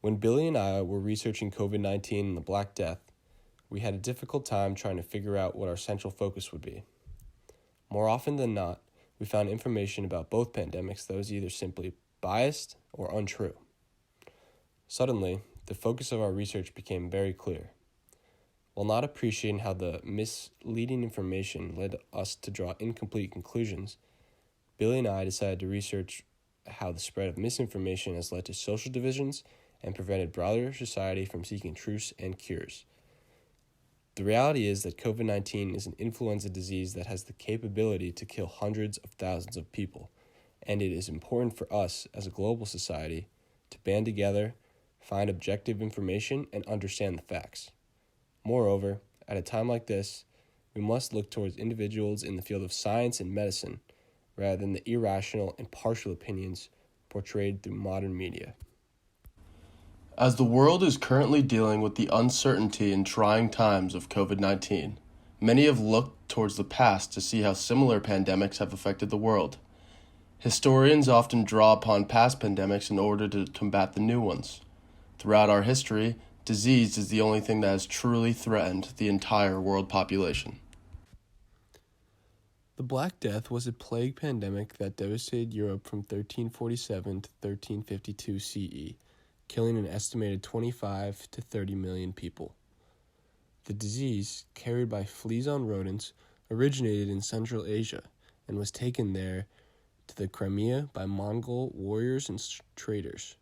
When Billy and I were researching COVID-19 and the Black Death, we had a difficult time trying to figure out what our central focus would be. More often than not, we found information about both pandemics that was either simply biased or untrue. Suddenly, the focus of our research became very clear. While not appreciating how the misleading information led us to draw incomplete conclusions, Billy and I decided to research how the spread of misinformation has led to social divisions and prevented broader society from seeking truths and cures. The reality is that COVID-19 is an influenza disease that has the capability to kill hundreds of thousands of people, and it is important for us as a global society to band together, find objective information, and understand the facts. Moreover, at a time like this, we must look towards individuals in the field of science and medicine rather than the irrational and partial opinions portrayed through modern media. As the world is currently dealing with the uncertainty and trying times of COVID-19, many have looked towards the past to see how similar pandemics have affected the world. Historians often draw upon past pandemics in order to combat the new ones. Throughout our history, disease is the only thing that has truly threatened the entire world population. The Black Death was a plague pandemic that devastated Europe from 1347 to 1352 CE, killing an estimated 25 to 30 million people. The disease, carried by fleas on rodents, originated in Central Asia and was taken there to the Crimea by Mongol warriors and traders.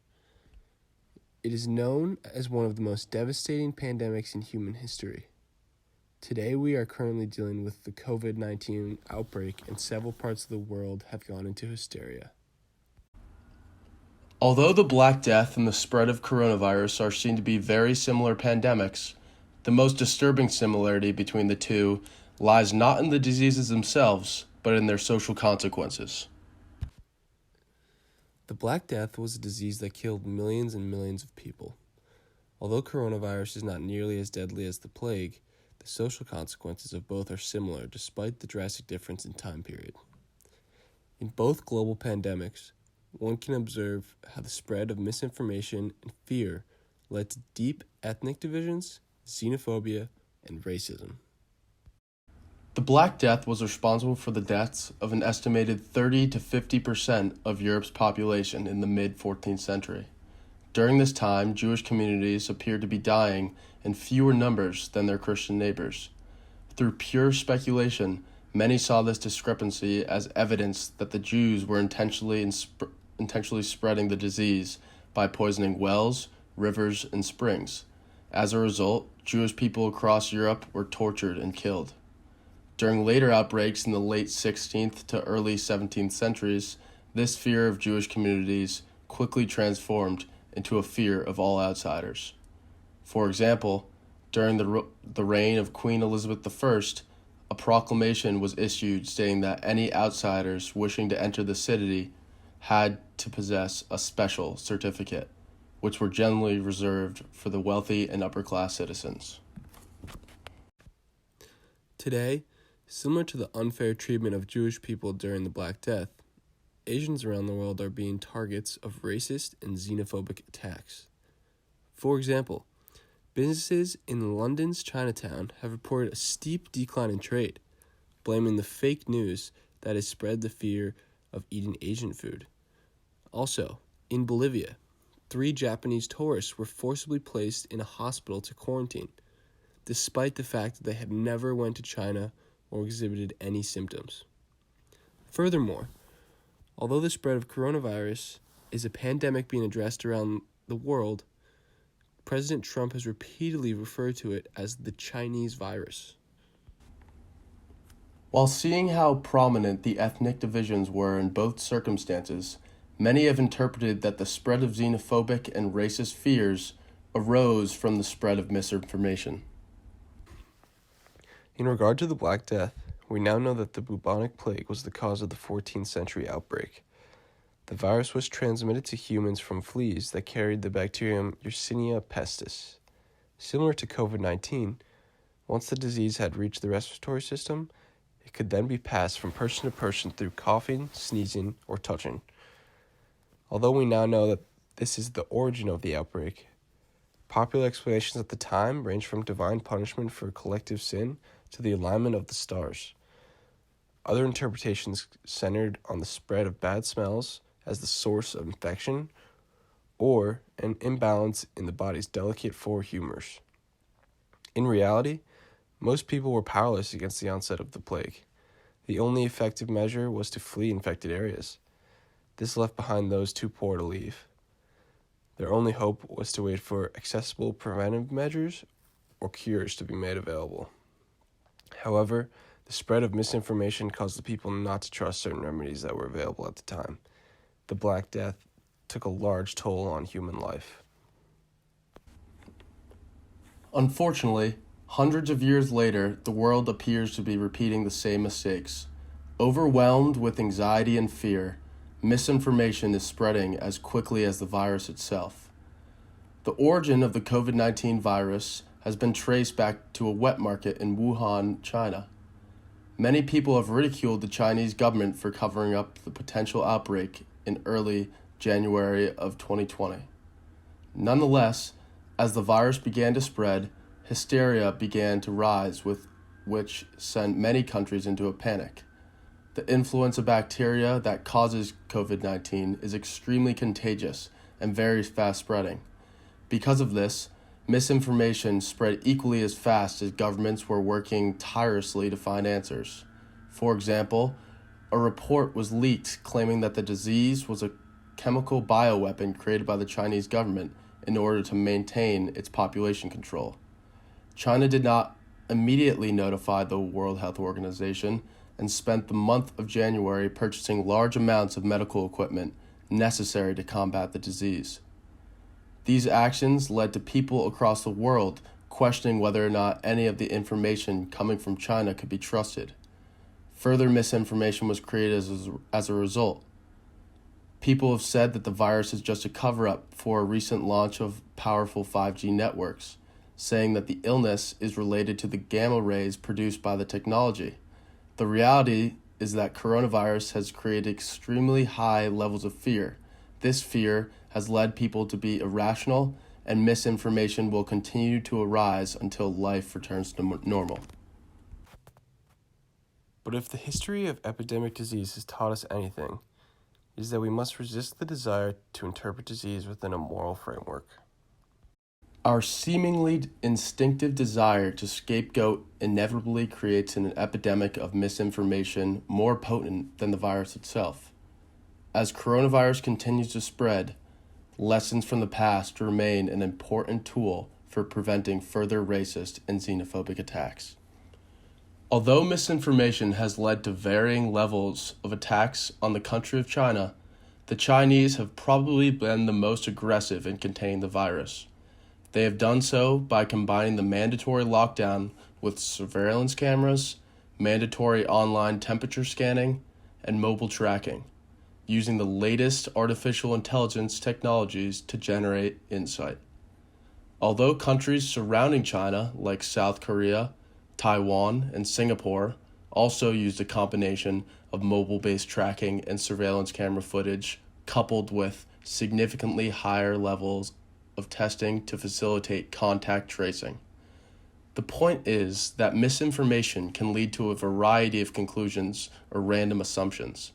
It is known as one of the most devastating pandemics in human history. Today, we are currently dealing with the COVID-19 outbreak, and several parts of the world have gone into hysteria. Although the Black Death and the spread of coronavirus are seen to be very similar pandemics, the most disturbing similarity between the two lies not in the diseases themselves, but in their social consequences. The Black Death was a disease that killed millions and millions of people. Although coronavirus is not nearly as deadly as the plague, the social consequences of both are similar despite the drastic difference in time period. In both global pandemics, one can observe how the spread of misinformation and fear led to deep ethnic divisions, xenophobia, and racism. The Black Death was responsible for the deaths of an estimated 30 to 50% of Europe's population in the mid-14th century. During this time, Jewish communities appeared to be dying in fewer numbers than their Christian neighbors. Through pure speculation, many saw this discrepancy as evidence that the Jews were intentionally spreading the disease by poisoning wells, rivers, and springs. As a result, Jewish people across Europe were tortured and killed. During later outbreaks in the late 16th to early 17th centuries, this fear of Jewish communities quickly transformed into a fear of all outsiders. For example, during the reign of Queen Elizabeth I, a proclamation was issued stating that any outsiders wishing to enter the city had to possess a special certificate, which were generally reserved for the wealthy and upper-class citizens. Today, similar to the unfair treatment of Jewish people during the Black Death, Asians around the world are being targets of racist and xenophobic attacks. For example, businesses in London's Chinatown have reported a steep decline in trade, blaming the fake news that has spread the fear of eating Asian food. Also, in Bolivia, 3 Japanese tourists were forcibly placed in a hospital to quarantine, despite the fact that they had never went to China or exhibited any symptoms. Furthermore, although the spread of coronavirus is a pandemic being addressed around the world, President Trump has repeatedly referred to it as the Chinese virus. While seeing how prominent the ethnic divisions were in both circumstances, many have interpreted that the spread of xenophobic and racist fears arose from the spread of misinformation. In regard to the Black Death, we now know that the bubonic plague was the cause of the 14th century outbreak. The virus was transmitted to humans from fleas that carried the bacterium Yersinia pestis. Similar to COVID-19, once the disease had reached the respiratory system, it could then be passed from person to person through coughing, sneezing, or touching. Although we now know that this is the origin of the outbreak, Popular explanations at the time ranged from divine punishment for collective sin to the alignment of the stars. Other interpretations centered on the spread of bad smells as the source of infection or an imbalance in the body's delicate four humors. In reality, most people were powerless against the onset of the plague. The only effective measure was to flee infected areas. This left behind those too poor to leave. Their only hope was to wait for accessible preventive measures or cures to be made available. However, the spread of misinformation caused the people not to trust certain remedies that were available at the time. The Black Death took a large toll on human life. Unfortunately, hundreds of years later, the world appears to be repeating the same mistakes. Overwhelmed with anxiety and fear, misinformation is spreading as quickly as the virus itself. The origin of the COVID-19 virus has been traced back to a wet market in Wuhan, China. Many people have ridiculed the Chinese government for covering up the potential outbreak in early January of 2020. Nonetheless, as the virus began to spread, hysteria began to rise, which sent many countries into a panic. The influenza bacteria that causes COVID-19 is extremely contagious and very fast spreading. Because of this, misinformation spread equally as fast as governments were working tirelessly to find answers. For example, a report was leaked claiming that the disease was a chemical bioweapon created by the Chinese government in order to maintain its population control. China did not immediately notify the World Health Organization and spent the month of January purchasing large amounts of medical equipment necessary to combat the disease. These actions led to people across the world questioning whether or not any of the information coming from China could be trusted. Further misinformation was created as a result. People have said that the virus is just a cover-up for a recent launch of powerful 5G networks, saying that the illness is related to the gamma rays produced by the technology. The reality is that coronavirus has created extremely high levels of fear. This fear has led people to be irrational, and misinformation will continue to arise until life returns to normal. But if the history of epidemic disease has taught us anything, it is that we must resist the desire to interpret disease within a moral framework. Our seemingly instinctive desire to scapegoat inevitably creates an epidemic of misinformation more potent than the virus itself. As coronavirus continues to spread, lessons from the past remain an important tool for preventing further racist and xenophobic attacks. Although misinformation has led to varying levels of attacks on the country of China, the Chinese have probably been the most aggressive in containing the virus. They have done so by combining the mandatory lockdown with surveillance cameras, mandatory online temperature scanning, and mobile tracking, using the latest artificial intelligence technologies to generate insight. Although countries surrounding China, like South Korea, Taiwan, and Singapore, also used a combination of mobile-based tracking and surveillance camera footage coupled with significantly higher levels of testing to facilitate contact tracing. The point is that misinformation can lead to a variety of conclusions or random assumptions.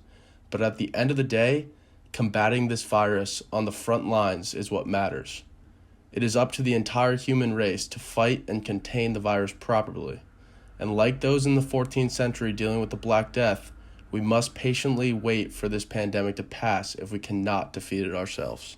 But at the end of the day, combating this virus on the front lines is what matters. It is up to the entire human race to fight and contain the virus properly. And like those in the 14th century dealing with the Black Death, we must patiently wait for this pandemic to pass if we cannot defeat it ourselves.